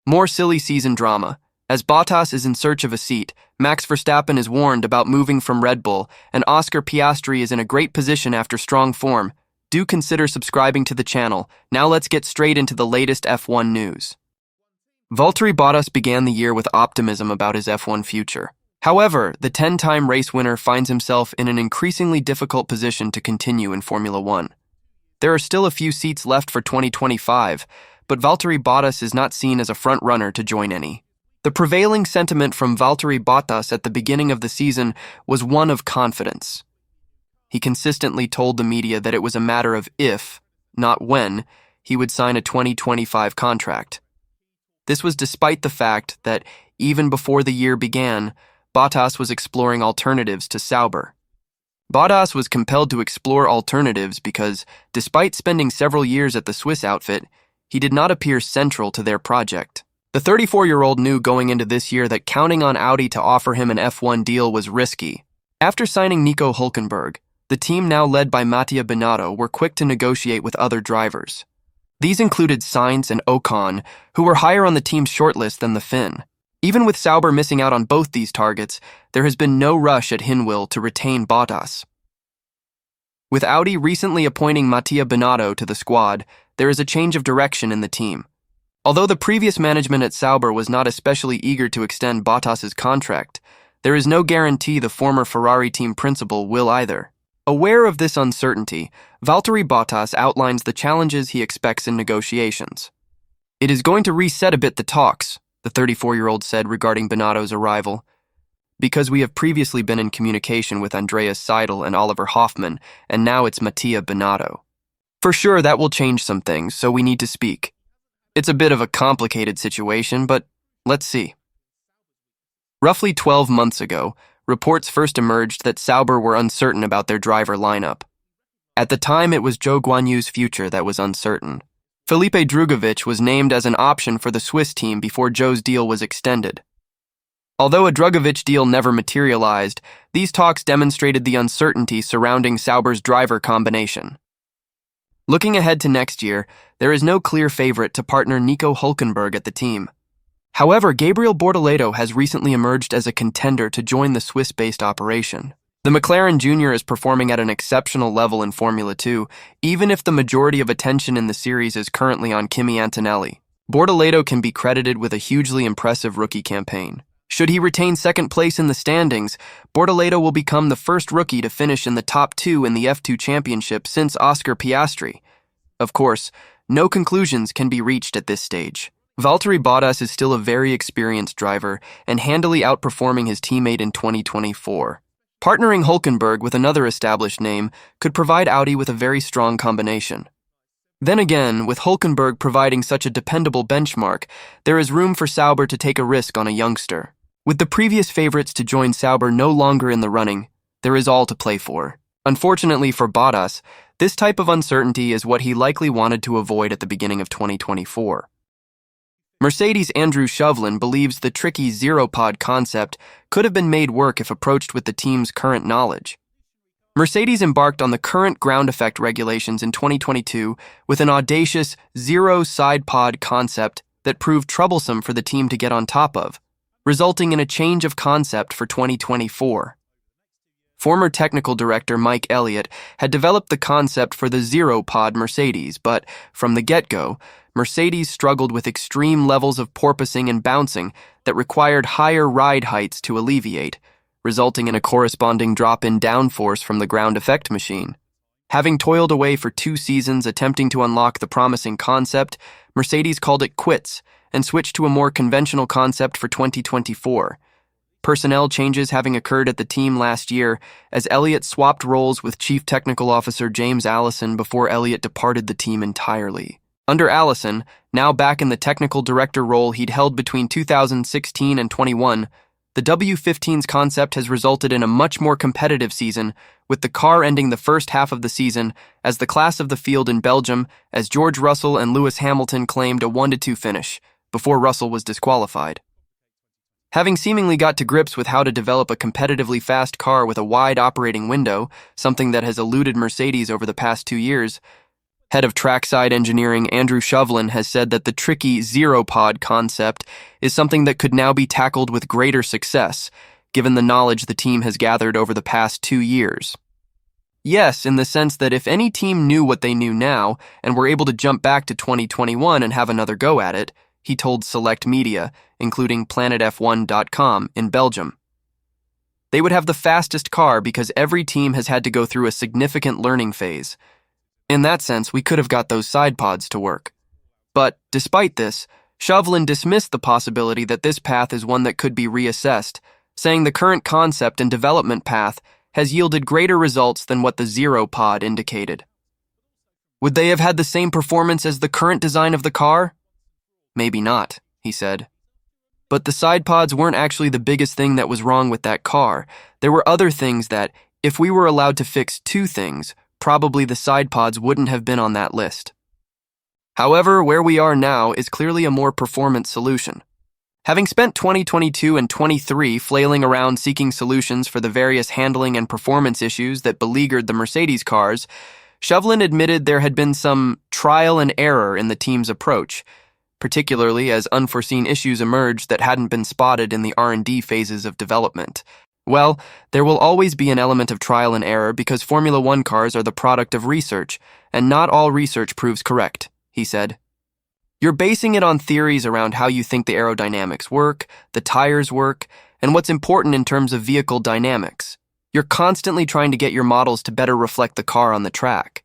More silly season drama. As Bottas is in search of a seat, Max Verstappen is warned about moving from Red Bull, and Oscar Piastri is in a great position after strong form. Do consider subscribing to the channel. Now let's get straight into the latest F1 news. Valtteri Bottas began the year with optimism about his F1 future. However, the 10-time race winner finds himself in an increasingly difficult position to continue in Formula One. There are still a few seats left for 2025, but Valtteri Bottas is not seen as a front-runner to join any. The prevailing sentiment from Valtteri Bottas at the beginning of the season was one of confidence. He consistently told the media that it was a matter of if, not when, he would sign a 2025 contract. This was despite the fact that, even before the year began, Bottas was exploring alternatives to Sauber. Bottas was compelled to explore alternatives because, despite spending several years at the Swiss outfit, he did not appear central to their project. The 34-year-old knew going into this year that counting on Audi to offer him an F1 deal was risky. After signing Nico Hülkenberg, the team now led by Mattia Binotto were quick to negotiate with other drivers. These included Sainz and Ocon, who were higher on the team's shortlist than the Finn. Even with Sauber missing out on both these targets, there has been no rush at Hinwil to retain Bottas. With Audi recently appointing Mattia Binotto to the squad, there is a change of direction in the team. Although the previous management at Sauber was not especially eager to extend Bottas's contract, there is no guarantee the former Ferrari team principal will either. Aware of this uncertainty, Valtteri Bottas outlines the challenges he expects in negotiations. "It is going to reset a bit the talks," the 34-year-old said regarding Binotto's arrival, "because we have previously been in communication with Andreas Seidel and Oliver Hoffmann, and now it's Mattia Binotto. For sure, that will change some things, so we need to speak. It's a bit of a complicated situation, but let's see." Roughly 12 months ago, reports first emerged that Sauber were uncertain about their driver lineup. At the time, it was Zhou Guanyu's future that was uncertain. Felipe Drugovich was named as an option for the Swiss team before Zhou's deal was extended. Although a Drugovich deal never materialized, these talks demonstrated the uncertainty surrounding Sauber's driver combination. Looking ahead to next year, there is no clear favorite to partner Nico Hülkenberg at the team. However, Gabriel Bortoleto has recently emerged as a contender to join the Swiss-based operation. The McLaren Jr. is performing at an exceptional level in Formula 2, even if the majority of attention in the series is currently on Kimi Antonelli. Bortoleto can be credited with a hugely impressive rookie campaign. Should he retain second place in the standings, Bortoleto will become the first rookie to finish in the top 2 in the F2 championship since Oscar Piastri. Of course, no conclusions can be reached at this stage. Valtteri Bottas is still a very experienced driver and handily outperforming his teammate in 2024. Partnering Hülkenberg with another established name could provide Audi with a very strong combination. Then again, with Hülkenberg providing such a dependable benchmark, there is room for Sauber to take a risk on a youngster. With the previous favorites to join Sauber no longer in the running, there is all to play for. Unfortunately for Bottas, this type of uncertainty is what he likely wanted to avoid at the beginning of 2024. Mercedes' Andrew Shovlin believes the tricky zero-pod concept could have been made work if approached with the team's current knowledge. Mercedes embarked on the current ground effect regulations in 2022 with an audacious zero-side pod concept that proved troublesome for the team to get on top of, resulting in a change of concept for 2024. Former technical director Mike Elliott had developed the concept for the zero-pod Mercedes, but from the get-go, Mercedes struggled with extreme levels of porpoising and bouncing that required higher ride heights to alleviate, resulting in a corresponding drop in downforce from the ground effect machine. Having toiled away for 2 seasons attempting to unlock the promising concept, Mercedes called it quits and switched to a more conventional concept for 2024. Personnel changes having occurred at the team last year, as Elliott swapped roles with Chief Technical Officer James Allison before Elliott departed the team entirely. Under Allison, now back in the technical director role he'd held between 2016 and 21, the W15's concept has resulted in a much more competitive season, with the car ending the first half of the season as the class of the field in Belgium, as George Russell and Lewis Hamilton claimed a 1-2 finish, before Russell was disqualified. Having seemingly got to grips with how to develop a competitively fast car with a wide operating window, something that has eluded Mercedes over the past 2 years, Head of trackside engineering Andrew Shovlin has said that the tricky zero-pod concept is something that could now be tackled with greater success, given the knowledge the team has gathered over the past 2 years. Yes, in the sense that if any team knew what they knew now and were able to jump back to 2021 and have another go at it, he told select media, including planetf1.com in Belgium. They would have the fastest car because every team has had to go through a significant learning phase. In that sense, we could have got those side pods to work. But despite this, Shovlin dismissed the possibility that this path is one that could be reassessed, saying the current concept and development path has yielded greater results than what the zero pod indicated. Would they have had the same performance as the current design of the car? Maybe not, he said. But the side pods weren't actually the biggest thing that was wrong with that car. There were other things that, if we were allowed to fix 2 things, probably the side pods wouldn't have been on that list. However, where we are now is clearly a more performance solution. Having spent 2022 and 23 flailing around seeking solutions for the various handling and performance issues that beleaguered the Mercedes cars, Shovlin admitted there had been some trial and error in the team's approach, particularly as unforeseen issues emerged that hadn't been spotted in the R&D phases of development. Well, there will always be an element of trial and error because Formula One cars are the product of research, and not all research proves correct, he said. You're basing it on theories around how you think the aerodynamics work, the tires work, and what's important in terms of vehicle dynamics. You're constantly trying to get your models to better reflect the car on the track.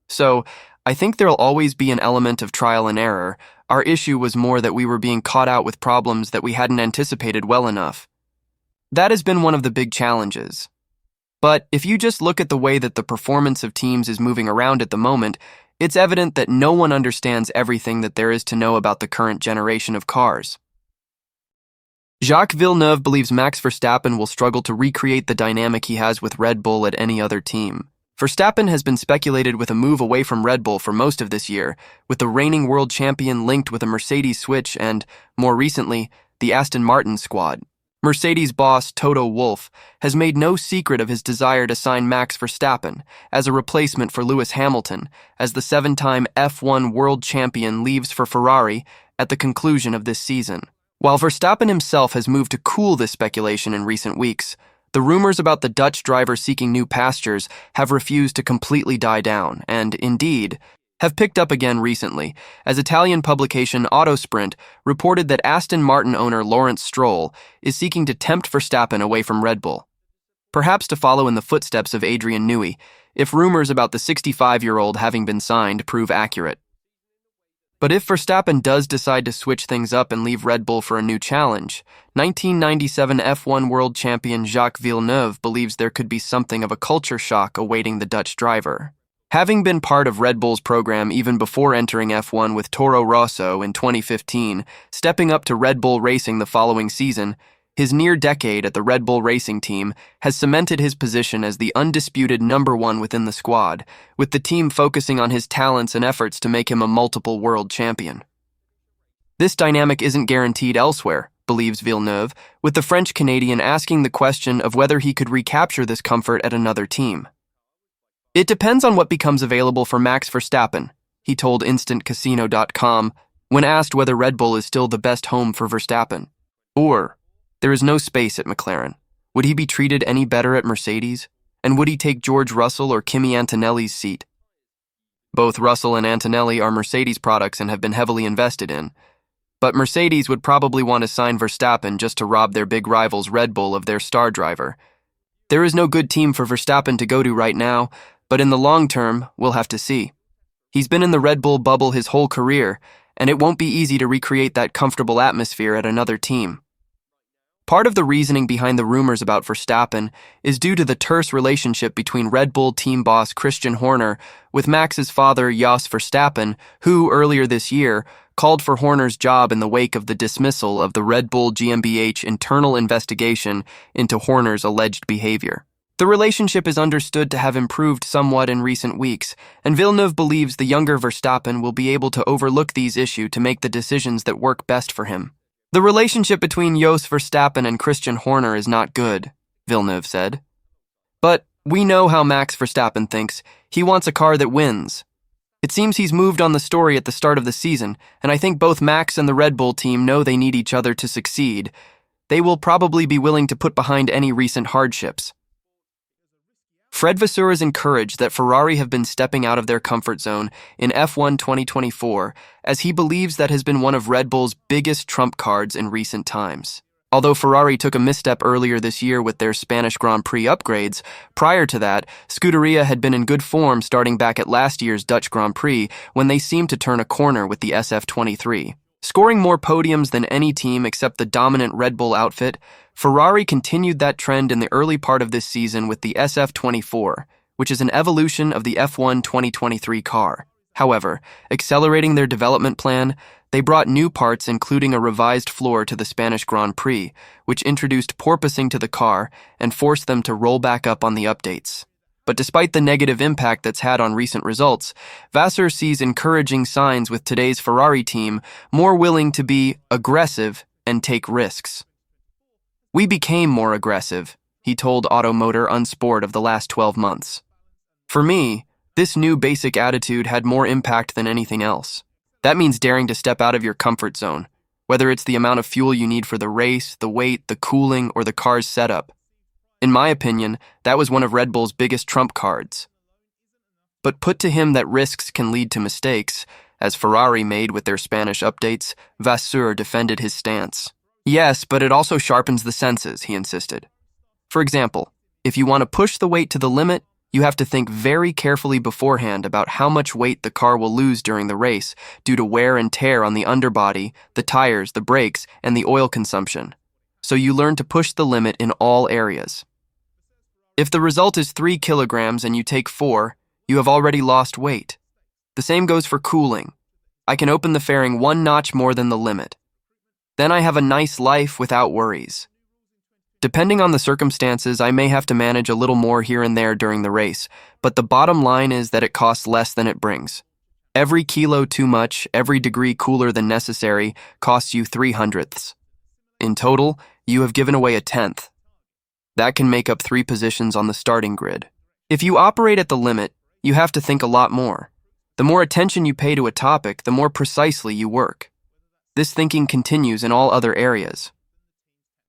So, I think there'll always be an element of trial and error. Our issue was more that we were being caught out with problems that we hadn't anticipated well enough. That has been one of the big challenges. But if you just look at the way that the performance of teams is moving around at the moment, it's evident that no one understands everything that there is to know about the current generation of cars. Jacques Villeneuve believes Max Verstappen will struggle to recreate the dynamic he has with Red Bull at any other team. Verstappen has been speculated with a move away from Red Bull for most of this year, with the reigning world champion linked with a Mercedes switch and, more recently, the Aston Martin squad. Mercedes boss Toto Wolff has made no secret of his desire to sign Max Verstappen as a replacement for Lewis Hamilton as the 7-time F1 world champion leaves for Ferrari at the conclusion of this season. While Verstappen himself has moved to cool this speculation in recent weeks, the rumors about the Dutch driver seeking new pastures have refused to completely die down and, indeed, have picked up again recently, as Italian publication Autosprint reported that Aston Martin owner Lawrence Stroll is seeking to tempt Verstappen away from Red Bull, perhaps to follow in the footsteps of Adrian Newey, if rumors about the 65-year-old having been signed prove accurate. But if Verstappen does decide to switch things up and leave Red Bull for a new challenge, 1997 F1 world champion Jacques Villeneuve believes there could be something of a culture shock awaiting the Dutch driver. Having been part of Red Bull's program even before entering F1 with Toro Rosso in 2015, stepping up to Red Bull Racing the following season, his near decade at the Red Bull Racing team has cemented his position as the undisputed number 1 within the squad, with the team focusing on his talents and efforts to make him a multiple world champion. This dynamic isn't guaranteed elsewhere, believes Villeneuve, with the French-Canadian asking the question of whether he could recapture this comfort at another team. It depends on what becomes available for Max Verstappen, he told InstantCasino.com when asked whether Red Bull is still the best home for Verstappen. Or, there is no space at McLaren. Would he be treated any better at Mercedes? And would he take George Russell or Kimi Antonelli's seat? Both Russell and Antonelli are Mercedes products and have been heavily invested in. But Mercedes would probably want to sign Verstappen just to rob their big rivals Red Bull of their star driver. There is no good team for Verstappen to go to right now, but in the long term, we'll have to see. He's been in the Red Bull bubble his whole career, and it won't be easy to recreate that comfortable atmosphere at another team. Part of the reasoning behind the rumors about Verstappen is due to the terse relationship between Red Bull team boss Christian Horner with Max's father Jos Verstappen, who, earlier this year, called for Horner's job in the wake of the dismissal of the Red Bull GmbH internal investigation into Horner's alleged behavior. The relationship is understood to have improved somewhat in recent weeks, and Villeneuve believes the younger Verstappen will be able to overlook these issues to make the decisions that work best for him. The relationship between Jos Verstappen and Christian Horner is not good, Villeneuve said. But we know how Max Verstappen thinks. He wants a car that wins. It seems he's moved on the story at the start of the season, and I think both Max and the Red Bull team know they need each other to succeed. They will probably be willing to put behind any recent hardships. Fred Vasseur is encouraged that Ferrari have been stepping out of their comfort zone in F1 2024, as he believes that has been one of Red Bull's biggest trump cards in recent times. Although Ferrari took a misstep earlier this year with their Spanish Grand Prix upgrades, prior to that, Scuderia had been in good form starting back at last year's Dutch Grand Prix when they seemed to turn a corner with the SF23. Scoring more podiums than any team except the dominant Red Bull outfit, Ferrari continued that trend in the early part of this season with the SF24, which is an evolution of the F1 2023 car. However, accelerating their development plan, they brought new parts including a revised floor to the Spanish Grand Prix, which introduced porpoising to the car and forced them to roll back up on the updates. But despite the negative impact that's had on recent results, Vasseur sees encouraging signs with today's Ferrari team more willing to be aggressive and take risks. "We became more aggressive," he told Automotor Unsport of the last 12 months. "For me, this new basic attitude had more impact than anything else. That means daring to step out of your comfort zone, whether it's the amount of fuel you need for the race, the weight, the cooling, or the car's setup. In my opinion, that was one of Red Bull's biggest trump cards. But put to him that risks can lead to mistakes, as Ferrari made with their Spanish updates, Vasseur defended his stance. Yes, but it also sharpens the senses, he insisted. For example, if you want to push the weight to the limit, you have to think very carefully beforehand about how much weight the car will lose during the race due to wear and tear on the underbody, the tires, the brakes, and the oil consumption. So you learn to push the limit in all areas. If the result is 3 kilograms and you take 4, you have already lost weight. The same goes for cooling. I can open the fairing 1 notch more than the limit. Then I have a nice life without worries. Depending on the circumstances, I may have to manage a little more here and there during the race, but the bottom line is that it costs less than it brings. Every kilo too much, every degree cooler than necessary, costs you 3/100ths. In total, you have given away 1/10. That can make up 3 positions on the starting grid. If you operate at the limit, you have to think a lot more. The more attention you pay to a topic, the more precisely you work. This thinking continues in all other areas.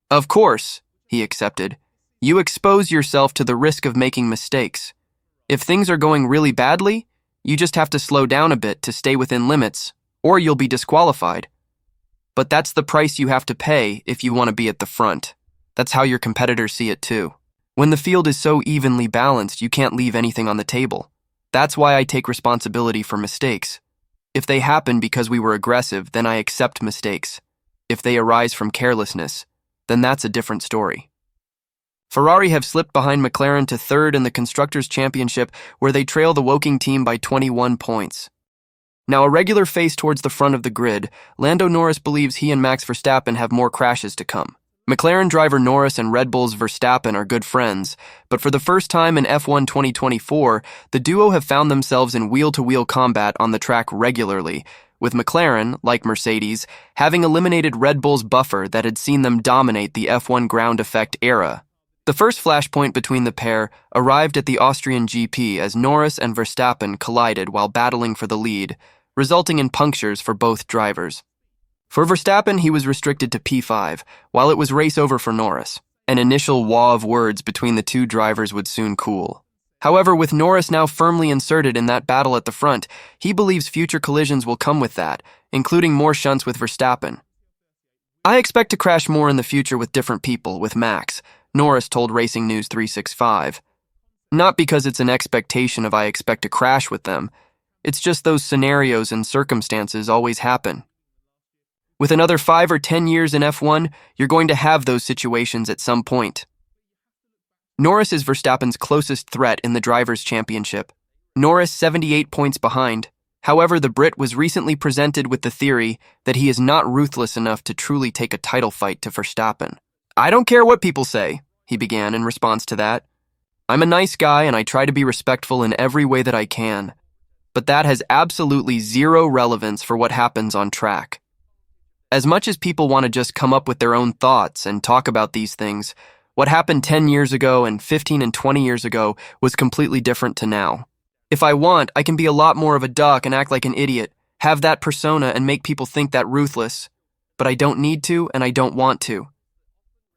Of course, he accepted, you expose yourself to the risk of making mistakes. If things are going really badly, you just have to slow down a bit to stay within limits, or you'll be disqualified. But that's the price you have to pay if you want to be at the front. That's how your competitors see it too. When the field is so evenly balanced, you can't leave anything on the table. That's why I take responsibility for mistakes. If they happen because we were aggressive, then I accept mistakes. If they arise from carelessness, then that's a different story. Ferrari have slipped behind McLaren to 3rd in the Constructors' Championship, where they trail the Woking team by 21 points. Now a regular face towards the front of the grid, Lando Norris believes he and Max Verstappen have more crashes to come. McLaren driver Norris and Red Bull's Verstappen are good friends, but for the first time in F1 2024, the duo have found themselves in wheel-to-wheel combat on the track regularly, with McLaren, like Mercedes, having eliminated Red Bull's buffer that had seen them dominate the F1 ground effect era. The first flashpoint between the pair arrived at the Austrian GP as Norris and Verstappen collided while battling for the lead, resulting in punctures for both drivers. For Verstappen, he was restricted to P5, while it was race over for Norris. An initial wall of words between the two drivers would soon cool. However, with Norris now firmly inserted in that battle at the front, he believes future collisions will come with that, including more shunts with Verstappen. "I expect to crash more in the future with different people, with Max," Norris told Racing News 365. "Not because it's an expectation of I expect to crash with them. It's just those scenarios and circumstances always happen. With another 5 or 10 years in F1, you're going to have those situations at some point." Norris is Verstappen's closest threat in the Drivers' Championship. Norris 78 points behind. However, the Brit was recently presented with the theory that he is not ruthless enough to truly take a title fight to Verstappen. "I don't care what people say," he began in response to that. "I'm a nice guy and I try to be respectful in every way that I can. But that has absolutely zero relevance for what happens on track. As much as people want to just come up with their own thoughts and talk about these things, what happened 10 years ago and 15 and 20 years ago was completely different to now. If I want, I can be a lot more of a duck and act like an idiot, have that persona and make people think that ruthless. But I don't need to and I don't want to.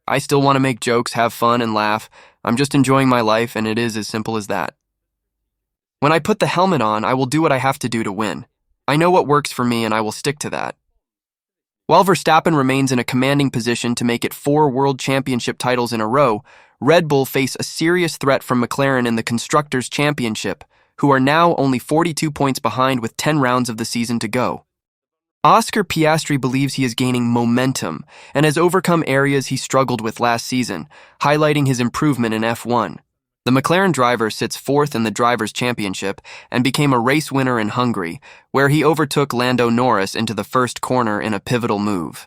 I still want to make jokes, have fun, and laugh. I'm just enjoying my life, and it is as simple as that. When I put the helmet on, I will do what I have to do to win. I know what works for me, and I will stick to that. While Verstappen remains in a commanding position to make it 4 World Championship titles in a row, Red Bull face a serious threat from McLaren in the Constructors' Championship, who are now only 42 points behind with 10 rounds of the season to go. Oscar Piastri believes he is gaining momentum and has overcome areas he struggled with last season, highlighting his improvement in F1. The McLaren driver sits 4th in the Drivers' Championship and became a race winner in Hungary, where he overtook Lando Norris into the first corner in a pivotal move.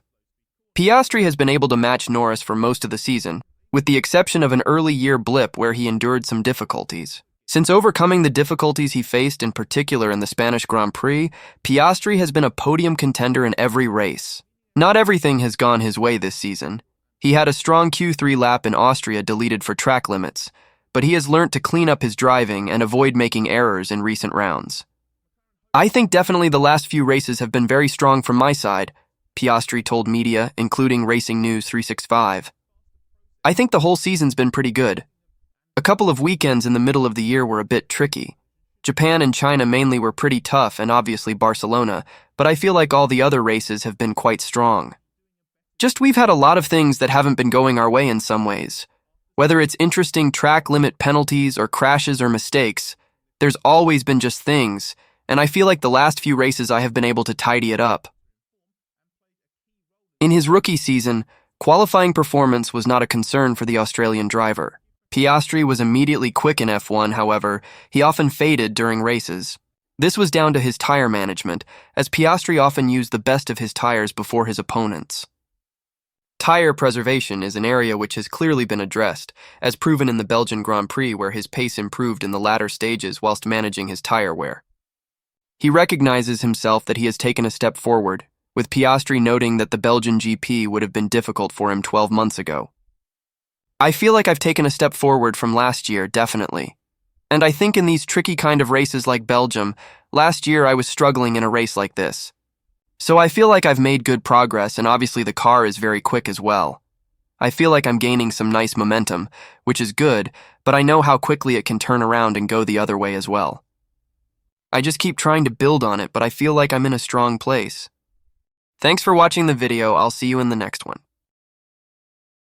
Piastri has been able to match Norris for most of the season, with the exception of an early-year blip where he endured some difficulties. Since overcoming the difficulties he faced, in particular in the Spanish Grand Prix, Piastri has been a podium contender in every race. Not everything has gone his way this season. He had a strong Q3 lap in Austria deleted for track limits, but he has learnt to clean up his driving and avoid making errors in recent rounds. I think definitely the last few races have been very strong from my side, Piastri told media, including Racing News 365. I think the whole season's been pretty good. A couple of weekends in the middle of the year were a bit tricky. Japan and China mainly were pretty tough, and obviously Barcelona, but I feel like all the other races have been quite strong. Just we've had a lot of things that haven't been going our way in some ways. Whether it's interesting track limit penalties or crashes or mistakes, there's always been just things, and I feel like the last few races I have been able to tidy it up. In his rookie season, qualifying performance was not a concern for the Australian driver. Piastri was immediately quick in F1, however, he often faded during races. This was down to his tire management, as Piastri often used the best of his tires before his opponents. Tire preservation is an area which has clearly been addressed, as proven in the Belgian Grand Prix where his pace improved in the latter stages whilst managing his tire wear. He recognizes himself that he has taken a step forward, with Piastri noting that the Belgian GP would have been difficult for him 12 months ago. I feel like I've taken a step forward from last year, definitely. And I think in these tricky kind of races like Belgium, last year I was struggling in a race like this. So I feel like I've made good progress, and obviously the car is very quick as well. I feel like I'm gaining some nice momentum, which is good, but I know how quickly it can turn around and go the other way as well. I just keep trying to build on it, but I feel like I'm in a strong place. Thanks for watching the video. I'll see you in the next one.